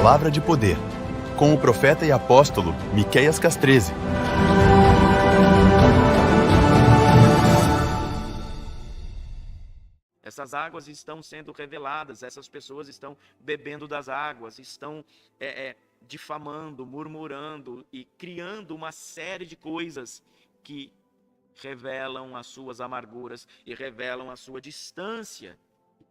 Palavra de Poder, com o profeta e apóstolo Miqueias Castreze. Essas águas estão sendo reveladas, essas pessoas estão bebendo das águas, estão difamando, murmurando e criando uma série de coisas que revelam as suas amarguras e revelam a sua distância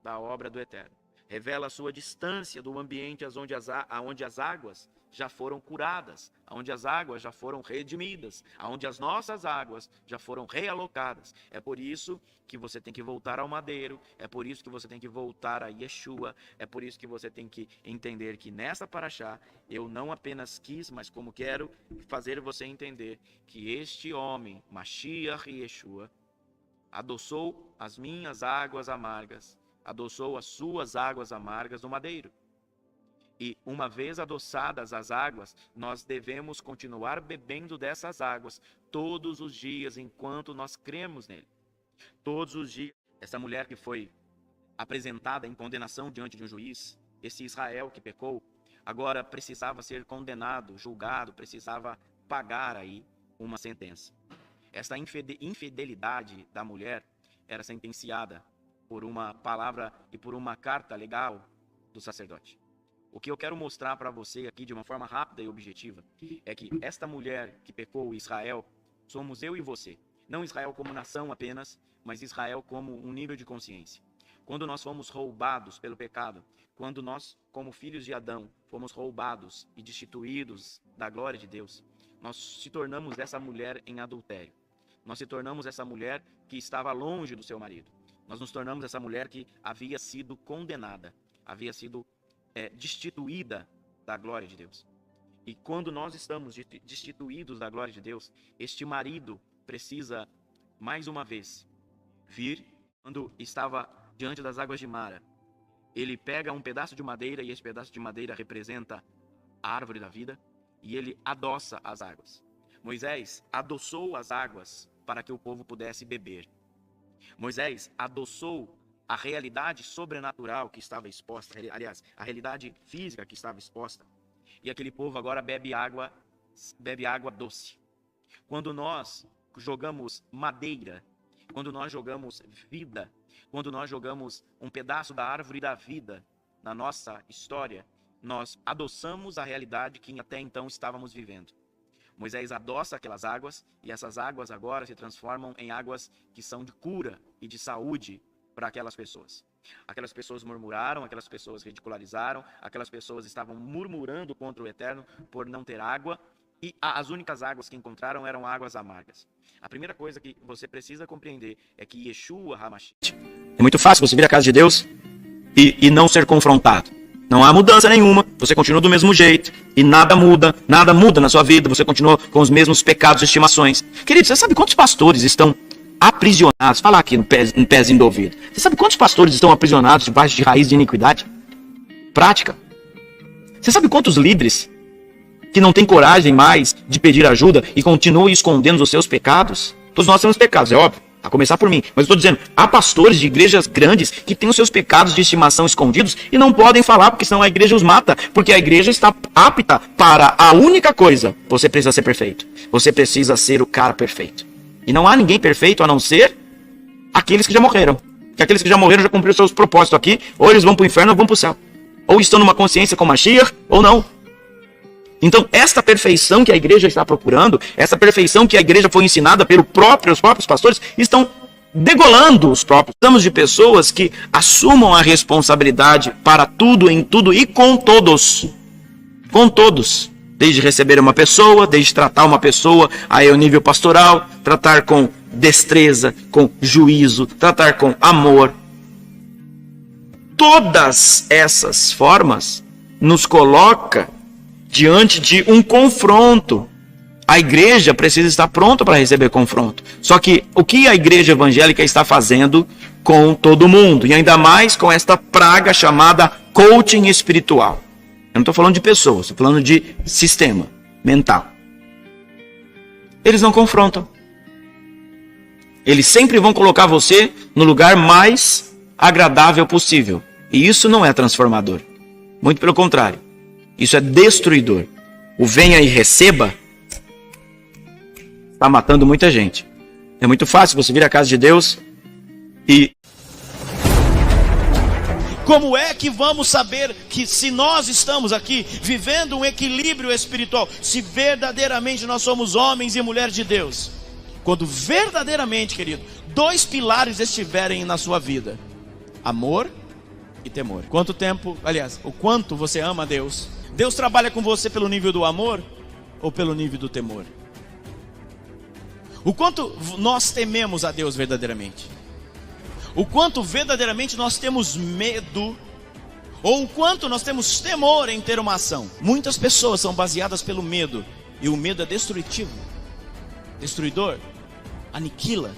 da obra do Eterno. Revela a sua distância do ambiente onde as águas já foram curadas, onde as águas já foram redimidas, onde as nossas águas já foram realocadas. É por isso que você tem que voltar ao madeiro, é por isso que você tem que voltar a Yeshua, é por isso que você tem que entender que nessa paraxá eu não apenas quis, mas como quero fazer você entender que este homem, Mashiach e Yeshua, adoçou as minhas águas amargas, adoçou as suas águas amargas no madeiro. E uma vez adoçadas as águas, nós devemos continuar bebendo dessas águas todos os dias enquanto nós cremos nele. Todos os dias. Essa mulher que foi apresentada em condenação diante de um juiz, esse Israel que pecou, agora precisava ser condenado, julgado, precisava pagar aí uma sentença. Essa infidelidade da mulher era sentenciada por uma palavra e por uma carta legal do sacerdote. O que eu quero mostrar para você aqui de uma forma rápida e objetiva é que esta mulher que pecou, Israel, somos eu e você. Não Israel como nação apenas, mas Israel como um nível de consciência. Quando nós fomos roubados pelo pecado, quando nós, como filhos de Adão, fomos roubados e destituídos da glória de Deus, nós se tornamos essa mulher em adultério. Nós se tornamos essa mulher que estava longe do seu marido. Nós nos tornamos essa mulher que havia sido condenada, havia sido destituída da glória de Deus. E quando nós estamos destituídos da glória de Deus, este marido precisa, mais uma vez, vir. Quando estava diante das águas de Mara, ele pega um pedaço de madeira, e esse pedaço de madeira representa a árvore da vida, e ele adoça as águas. Moisés adoçou as águas para que o povo pudesse beber. Moisés adoçou a realidade sobrenatural que estava exposta, aliás, a realidade física que estava exposta, e aquele povo agora bebe água doce. Quando nós jogamos madeira, quando nós jogamos vida, quando nós jogamos um pedaço da árvore da vida na nossa história, nós adoçamos a realidade que até então estávamos vivendo. Moisés adoça aquelas águas, e essas águas agora se transformam em águas que são de cura e de saúde para aquelas pessoas. Aquelas pessoas murmuraram, aquelas pessoas ridicularizaram, aquelas pessoas estavam murmurando contra o Eterno por não ter água, e as únicas águas que encontraram eram águas amargas. A primeira coisa que você precisa compreender é que Yeshua HaMashiach... É muito fácil você vir à casa de Deus e não ser confrontado. Não há mudança nenhuma, você continua do mesmo jeito, e nada muda na sua vida, você continua com os mesmos pecados e estimações. Querido, você sabe quantos pastores estão aprisionados? Fala aqui no pezinho do ouvido. Você sabe quantos pastores estão aprisionados debaixo de raiz de iniquidade? Prática. Você sabe quantos líderes que não têm coragem mais de pedir ajuda e continuam escondendo os seus pecados? Todos nós temos pecados, é óbvio, a começar por mim. Mas eu estou dizendo, há pastores de igrejas grandes que têm os seus pecados de estimação escondidos e não podem falar, porque senão a igreja os mata. Porque a igreja está apta para a única coisa: você precisa ser perfeito. Você precisa ser o cara perfeito. E não há ninguém perfeito a não ser aqueles que já morreram. Que aqueles que já morreram já cumpriram seus propósitos aqui, ou eles vão para o inferno ou vão para o céu. Ou estão numa consciência com Mashiach, ou não. Então, esta perfeição que a igreja está procurando, essa perfeição que a igreja foi ensinada pelos próprios pastores, estão degolando os próprios. Precisamos de pessoas que assumam a responsabilidade para tudo, em tudo e com todos. Com todos. Desde receber uma pessoa, desde tratar uma pessoa aí ao nível pastoral, tratar com destreza, com juízo, tratar com amor. Todas essas formas nos coloca diante de um confronto. A igreja precisa estar pronta para receber confronto. Só que o que a igreja evangélica está fazendo com todo mundo? E ainda mais com esta praga chamada coaching espiritual. Eu não estou falando de pessoas, estou falando de sistema mental. Eles não confrontam. Eles sempre vão colocar você no lugar mais agradável possível. E isso não é transformador. Muito pelo contrário. Isso é destruidor. O venha e receba está matando muita gente. É muito fácil você vir à casa de Deus e... Como é que vamos saber que se nós estamos aqui vivendo um equilíbrio espiritual, se verdadeiramente nós somos homens e mulheres de Deus? Quando verdadeiramente, querido, 2 pilares estiverem na sua vida: amor e temor. Quanto tempo, aliás, o quanto você ama a Deus? Deus trabalha com você pelo nível do amor ou pelo nível do temor? O quanto nós tememos a Deus verdadeiramente? O quanto verdadeiramente nós temos medo, ou o quanto nós temos temor em ter uma ação? Muitas pessoas são baseadas pelo medo, e o medo é destrutivo, destruidor, aniquila.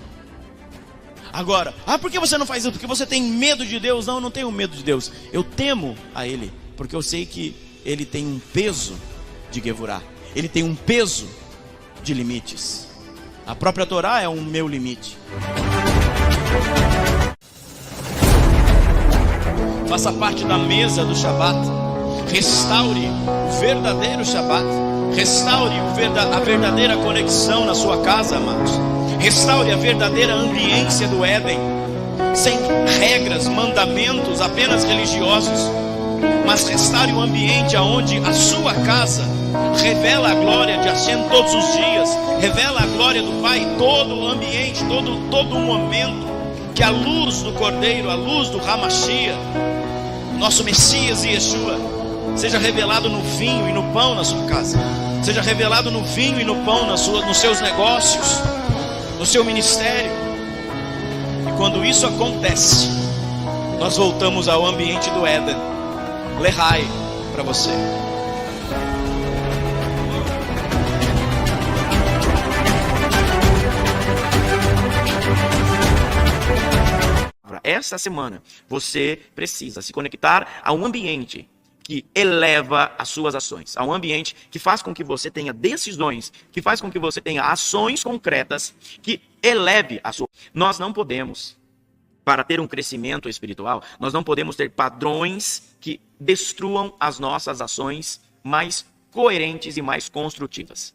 Agora, por que você não faz isso? Porque você tem medo de Deus? Não, eu não tenho medo de Deus. Eu temo a Ele, porque eu sei que Ele tem um peso de Gevurah. Ele tem um peso de limites. A própria Torá é um meu limite. Faça parte da mesa do Shabat. Restaure o verdadeiro Shabat. Restaure a verdadeira conexão na sua casa, amados. Restaure a verdadeira ambiência do Éden. Sem regras, mandamentos apenas religiosos. Mas restaure o ambiente onde a sua casa revela a glória de Hashem todos os dias. Revela a glória do Pai, todo o ambiente, todo o momento. Que a luz do Cordeiro, a luz do Hamashiach, nosso Messias e Yeshua, seja revelado no vinho e no pão na sua casa. Seja revelado no vinho e no pão nos seus negócios, no seu ministério. E quando isso acontece, nós voltamos ao ambiente do Éden. Lehai para você. Essa semana você precisa se conectar a um ambiente que eleva as suas ações, a um ambiente que faz com que você tenha decisões, que faz com que você tenha ações concretas, que eleve a sua... Nós não podemos, para ter um crescimento espiritual, nós não podemos ter padrões que destruam as nossas ações mais coerentes e mais construtivas.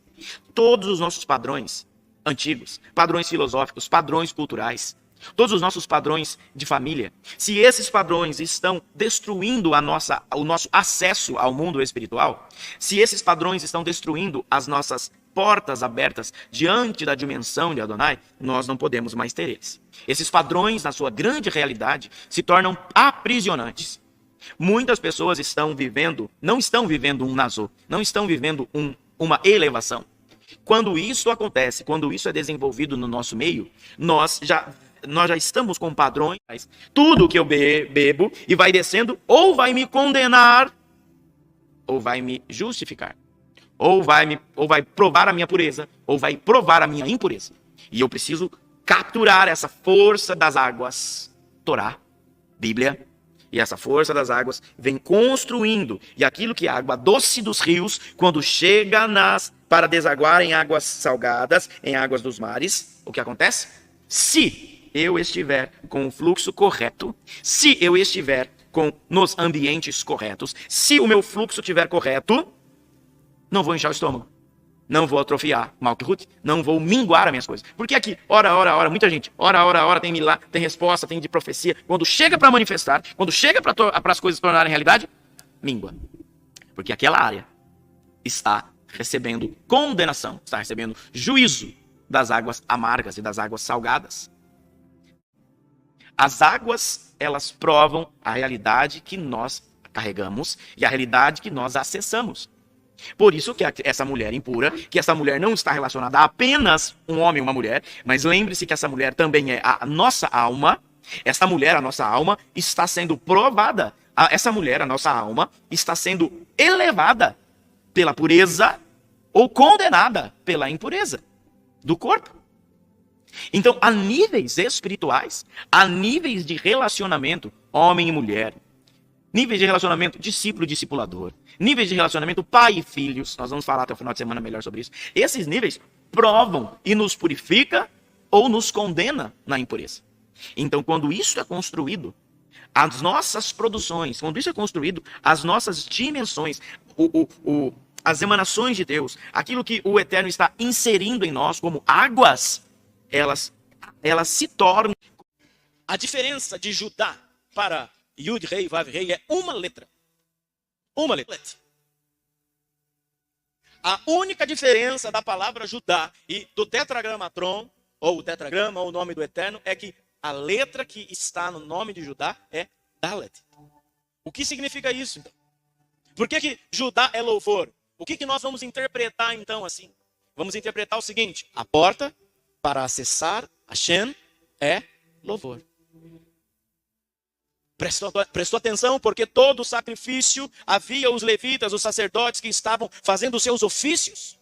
Todos os nossos padrões antigos, padrões filosóficos, padrões culturais, todos os nossos padrões de família, se esses padrões estão destruindo o nosso acesso ao mundo espiritual, se esses padrões estão destruindo as nossas portas abertas diante da dimensão de Adonai, nós não podemos mais ter eles. Esses padrões, na sua grande realidade, se tornam aprisionantes. Muitas pessoas não estão vivendo um nazô, não estão vivendo uma elevação. Quando isso acontece, quando isso é desenvolvido no nosso meio, nós já estamos com padrões, tudo que eu bebo e vai descendo, ou vai me condenar, ou vai me justificar, ou vai provar a minha pureza, ou vai provar a minha impureza. E eu preciso capturar essa força das águas, Torá, Bíblia, e essa força das águas vem construindo, e aquilo que é água doce dos rios, quando chega para desaguar em águas salgadas, em águas dos mares, o que acontece? Se eu estiver com o fluxo correto, se eu estiver nos ambientes corretos, se o meu fluxo estiver correto, não vou inchar o estômago, não vou atrofiar Malkut, não vou minguar as minhas coisas. Porque aqui, ora, muita gente, ora, tem milagre, tem resposta, tem de profecia. Quando chega para manifestar, quando chega para as coisas se tornarem realidade, mingua. Porque aquela área está recebendo condenação, está recebendo juízo das águas amargas e das águas salgadas. As águas, elas provam a realidade que nós carregamos e a realidade que nós acessamos. Por isso que essa mulher impura, que essa mulher não está relacionada a apenas um homem e uma mulher, mas lembre-se que essa mulher também é a nossa alma. Essa mulher, a nossa alma, está sendo provada. Essa mulher, a nossa alma, está sendo elevada pela pureza ou condenada pela impureza do corpo. Então, há níveis espirituais, há níveis de relacionamento, homem e mulher, níveis de relacionamento discípulo-discipulador, níveis de relacionamento pai e filhos, nós vamos falar até o final de semana melhor sobre isso. Esses níveis provam e nos purifica ou nos condena na impureza. Então, quando isso é construído, as nossas produções, quando isso é construído, as nossas dimensões, as emanações de Deus, aquilo que o Eterno está inserindo em nós como águas, elas se tornam. A diferença de Judá para Yud, Rei, Vav, Rei é uma letra. Uma letra. A única diferença da palavra Judá e do tetragramatron, ou o tetragrama, ou o nome do Eterno, é que a letra que está no nome de Judá é Dalet. O que significa isso, então? Por que Judá é louvor? O que nós vamos interpretar, então, assim? Vamos interpretar o seguinte: a porta para acessar Hashem é louvor. Prestou atenção, porque todo o sacrifício havia os levitas, os sacerdotes que estavam fazendo os seus ofícios.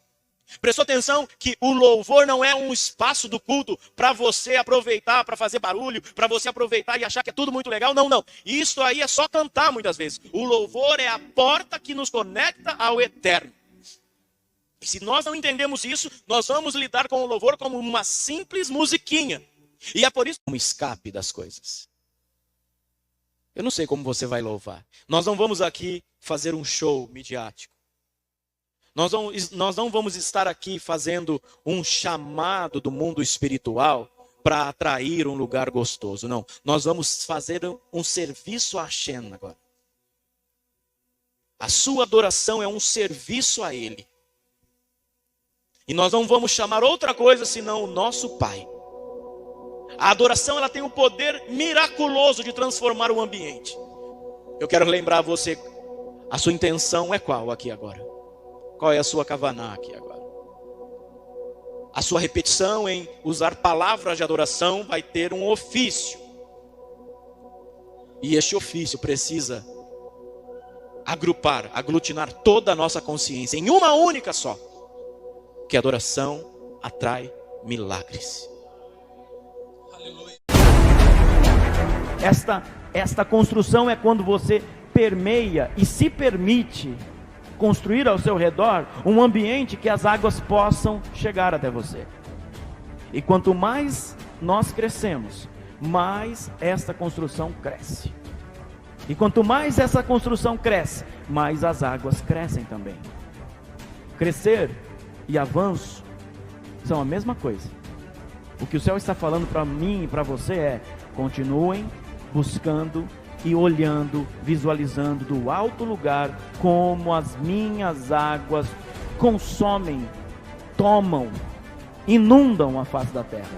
Prestou atenção que o louvor não é um espaço do culto para você aproveitar, para fazer barulho, para você aproveitar e achar que é tudo muito legal. Não, não. Isso aí é só cantar muitas vezes. O louvor é a porta que nos conecta ao Eterno. E se nós não entendemos isso, nós vamos lidar com o louvor como uma simples musiquinha. E é por isso um escape das coisas. Eu não sei como você vai louvar. Nós não vamos aqui fazer um show midiático. Nós não vamos estar aqui fazendo um chamado do mundo espiritual para atrair um lugar gostoso. Não, nós vamos fazer um serviço a Hashem agora. A sua adoração é um serviço a Ele. E nós não vamos chamar outra coisa senão o nosso Pai. A adoração, ela tem o poder miraculoso de transformar o ambiente. Eu quero lembrar você, a sua intenção é qual aqui agora? Qual é a sua kavaná aqui agora? A sua repetição em usar palavras de adoração vai ter um ofício. E este ofício precisa aglutinar toda a nossa consciência em uma única só. Que a adoração atrai milagres. Esta construção é quando você permeia e se permite construir ao seu redor um ambiente que as águas possam chegar até você. E quanto mais nós crescemos, mais esta construção cresce. E quanto mais essa construção cresce, mais as águas crescem também. Crescer e avanço são a mesma coisa. O que o céu está falando para mim e para você é: continuem buscando e olhando, visualizando do alto lugar como as minhas águas consomem, tomam, inundam a face da terra.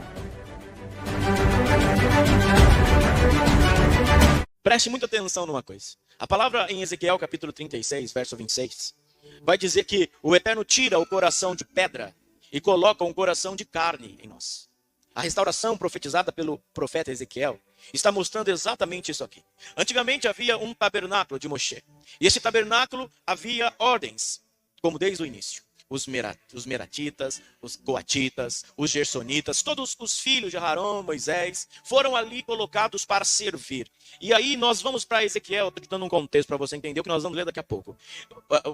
Preste muita atenção numa coisa. A palavra em Ezequiel capítulo 36, verso 26, vai dizer que o Eterno tira o coração de pedra e coloca um coração de carne em nós. A restauração profetizada pelo profeta Ezequiel está mostrando exatamente isso aqui. Antigamente havia um tabernáculo de Moshe. E esse tabernáculo havia ordens, como desde o início. Os meratitas, os coatitas, os gersonitas, todos os filhos de Arão, Moisés, foram ali colocados para servir. E aí nós vamos para Ezequiel, estou te dando um contexto para você entender o que nós vamos ler daqui a pouco.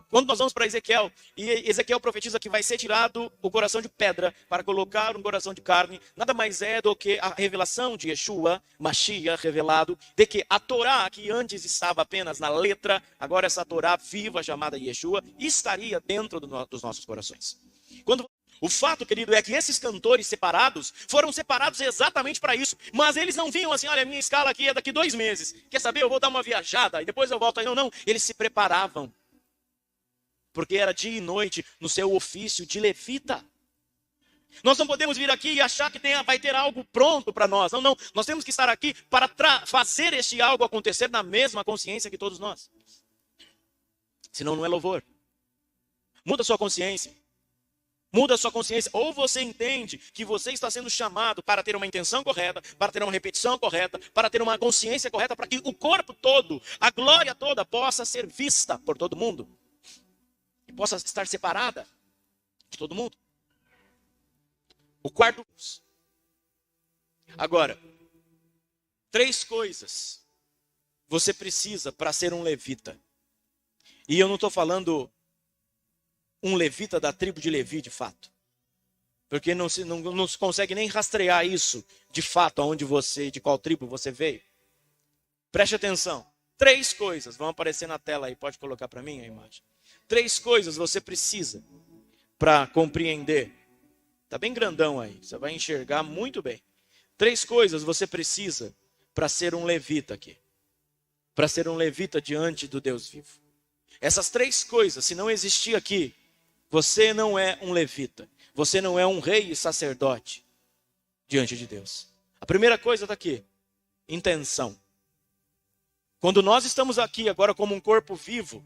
Quando nós vamos para Ezequiel, e Ezequiel profetiza que vai ser tirado o coração de pedra para colocar um coração de carne, nada mais é do que a revelação de Yeshua, Mashiach revelado, de que a Torá, que antes estava apenas na letra, agora essa Torá viva chamada Yeshua, estaria dentro dos nossos corações. O fato, querido, é que esses cantores separados foram separados exatamente para isso. Mas eles não vinham assim: olha, minha escala aqui é daqui 2 meses. Quer saber? Eu vou dar uma viajada e depois eu volto. Aí não. Eles se preparavam. Porque era dia e noite no seu ofício de levita. Nós não podemos vir aqui e achar que vai ter algo pronto para nós. Não. Nós temos que estar aqui para fazer este algo acontecer na mesma consciência que todos nós. Senão não é louvor. Muda sua consciência. Muda sua consciência. Ou você entende que você está sendo chamado para ter uma intenção correta, para ter uma repetição correta, para ter uma consciência correta, para que o corpo todo, a glória toda, possa ser vista por todo mundo. E possa estar separada de todo mundo. O quarto. Agora, 3 coisas você precisa para ser um levita. E eu não estou falando um levita da tribo de Levi, de fato. Porque não se consegue nem rastrear isso, de fato, de qual tribo você veio. Preste atenção. 3 coisas vão aparecer na tela aí. Pode colocar para mim a imagem. 3 coisas você precisa para compreender. Está bem grandão aí. Você vai enxergar muito bem. 3 coisas você precisa para ser um levita aqui. Para ser um levita diante do Deus vivo. Essas 3 coisas, se não existir aqui, você não é um levita. Você não é um rei e sacerdote diante de Deus. A primeira coisa está aqui. Intenção. Quando nós estamos aqui agora como um corpo vivo,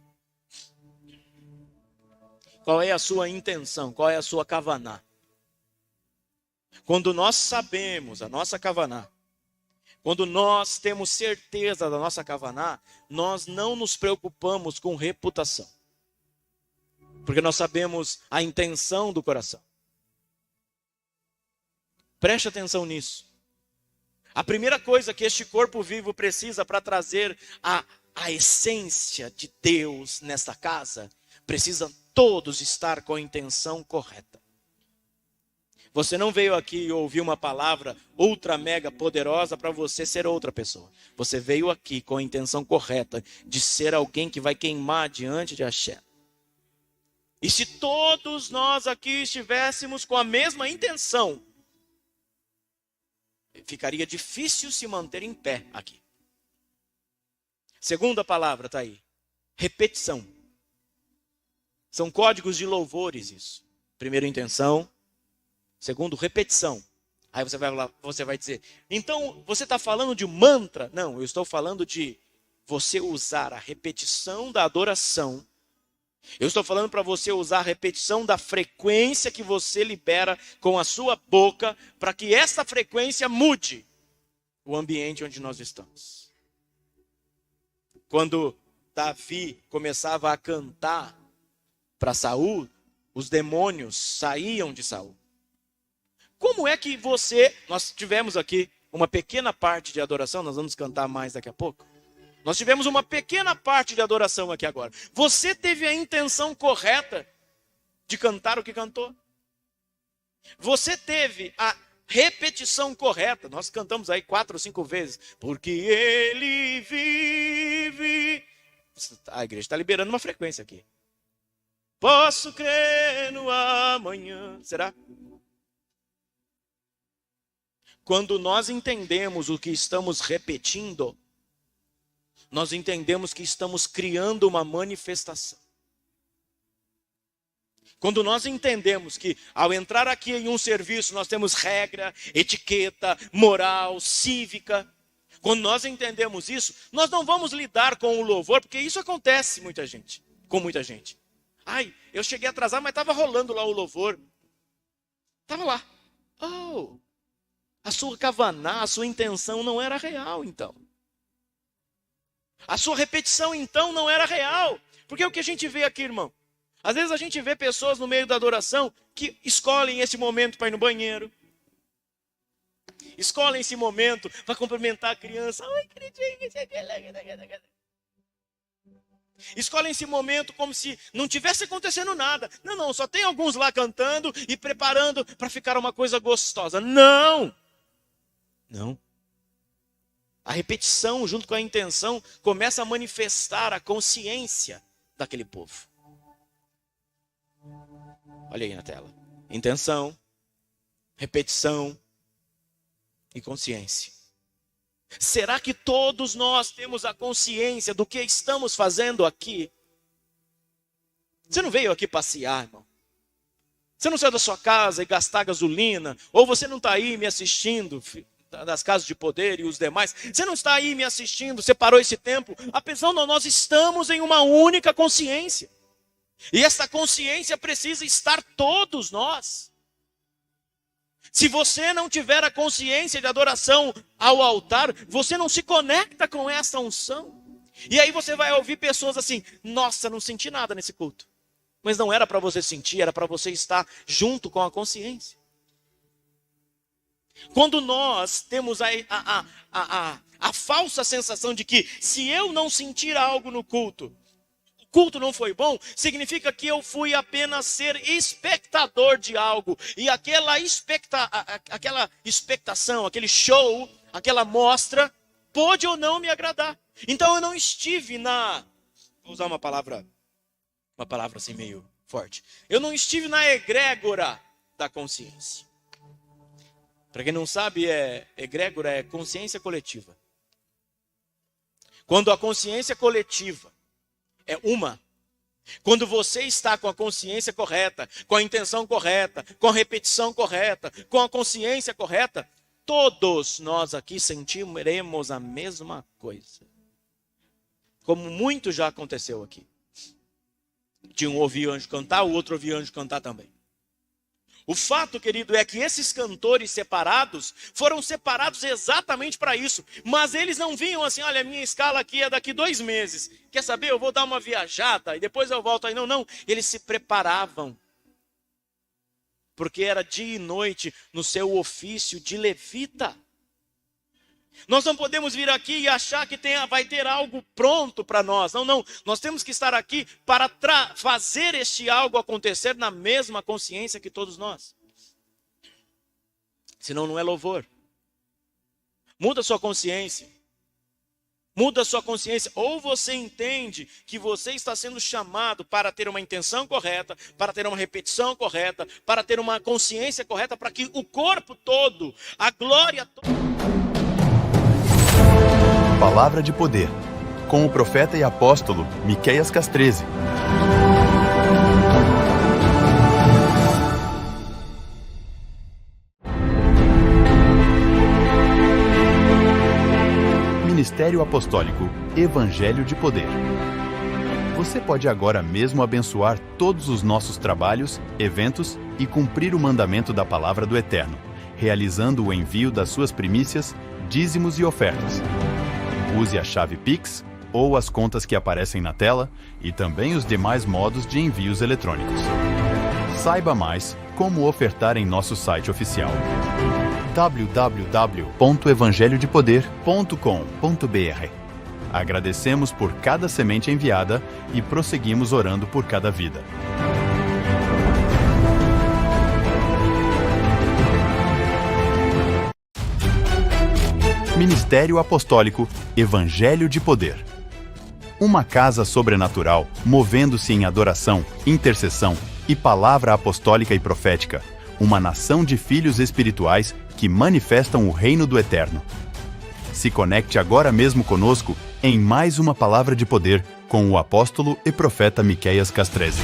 qual é a sua intenção? Qual é a sua kavaná? Quando nós sabemos a nossa kavaná, quando nós temos certeza da nossa kavaná, nós não nos preocupamos com reputação. Porque nós sabemos a intenção do coração. Preste atenção nisso. A primeira coisa que este corpo vivo precisa para trazer a essência de Deus nesta casa, precisam todos estar com a intenção correta. Você não veio aqui ouvir uma palavra ultra mega poderosa para você ser outra pessoa. Você veio aqui com a intenção correta de ser alguém que vai queimar diante de Hashem. E se todos nós aqui estivéssemos com a mesma intenção, ficaria difícil se manter em pé aqui. Segunda palavra está aí. Repetição. São códigos de louvores isso. Primeiro, intenção. Segundo, repetição. Aí você vai dizer, então você está falando de mantra? Não, eu estou falando de você usar a repetição da adoração. Eu estou falando para você usar a repetição da frequência que você libera com a sua boca, para que essa frequência mude o ambiente onde nós estamos. Quando Davi começava a cantar para Saul, os demônios saíam de Saul. Como é que nós tivemos aqui uma pequena parte de adoração, nós vamos cantar mais daqui a pouco. Nós tivemos uma pequena parte de adoração aqui agora. Você teve a intenção correta de cantar o que cantou? Você teve a repetição correta. Nós cantamos aí 4 ou 5 vezes. Porque ele vive. A igreja está liberando uma frequência aqui. Posso crer no amanhã. Será? Quando nós entendemos o que estamos repetindo, nós entendemos que estamos criando uma manifestação. Quando nós entendemos que ao entrar aqui em um serviço nós temos regra, etiqueta, moral, cívica. Quando nós entendemos isso, nós não vamos lidar com o louvor, porque isso acontece com muita gente. Ai, eu cheguei atrasado, mas estava rolando lá o louvor. Estava lá. Oh, a sua kavaná, a sua intenção não era real então. A sua repetição, então, não era real. Porque é o que a gente vê aqui, irmão. Às vezes a gente vê pessoas no meio da adoração que escolhem esse momento para ir no banheiro. Escolhem esse momento para cumprimentar a criança. Ai, queridinha. Escolhem esse momento como se não tivesse acontecendo nada. Não, só tem alguns lá cantando e preparando para ficar uma coisa gostosa. Não. A repetição, junto com a intenção, começa a manifestar a consciência daquele povo. Olha aí na tela. Intenção, repetição e consciência. Será que todos nós temos a consciência do que estamos fazendo aqui? Você não veio aqui passear, irmão. Você não saiu da sua casa e gastar gasolina. Ou você não está aí me assistindo das casas de poder e os demais. Você não está aí me assistindo, separou esse tempo. Apesar de nós estamos em uma única consciência. E essa consciência precisa estar todos nós. Se você não tiver a consciência de adoração ao altar, você não se conecta com essa unção. E aí você vai ouvir pessoas assim, nossa, não senti nada nesse culto. Mas não era para você sentir, era para você estar junto com a consciência. Quando nós temos a falsa sensação de que se eu não sentir algo no culto, o culto não foi bom, significa que eu fui apenas ser espectador de algo. E aquela expectação, aquele show, aquela mostra, pôde ou não me agradar. Então eu não estive vou usar uma palavra assim meio forte. Eu não estive na egrégora da consciência. Para quem não sabe, egrégora é consciência coletiva. Quando a consciência coletiva é uma, quando você está com a consciência correta, com a intenção correta, com a repetição correta, com a consciência correta, todos nós aqui sentiremos a mesma coisa. Como muito já aconteceu aqui. De um ouvir anjo cantar, o outro ouvir anjo cantar também. O fato, querido, é que esses cantores separados foram separados exatamente para isso. Mas eles não vinham assim, olha, a minha escala aqui é daqui 2 meses. Quer saber? Eu vou dar uma viajada e depois eu volto aí. Não, não. Eles se preparavam. Porque era dia e noite no seu ofício de levita. Nós não podemos vir aqui e achar que vai ter algo pronto para nós. Não, não. Nós temos que estar aqui para fazer este algo acontecer na mesma consciência que todos nós. Senão não é louvor. Muda sua consciência. Muda sua consciência. Ou você entende que você está sendo chamado para ter uma intenção correta, para ter uma repetição correta, para ter uma consciência correta, para que o corpo todo, a glória toda... Palavra de poder, com o profeta e apóstolo Miqueias Castreze. Ministério Apostólico Evangelho de Poder. Você pode agora mesmo abençoar todos os nossos trabalhos, eventos e cumprir o mandamento da Palavra do Eterno, realizando o envio das suas primícias, dízimos e ofertas. Use a chave Pix ou as contas que aparecem na tela e também os demais modos de envios eletrônicos. Saiba mais como ofertar em nosso site oficial www.evangelhodepoder.com.br. Agradecemos por cada semente enviada e prosseguimos orando por cada vida. Ministério Apostólico Evangelho de Poder. Uma casa sobrenatural, movendo-se em adoração, intercessão e palavra apostólica e profética. Uma nação de filhos espirituais que manifestam o reino do Eterno. Se conecte agora mesmo conosco em mais uma palavra de poder com o apóstolo e profeta Miqueias Castreze.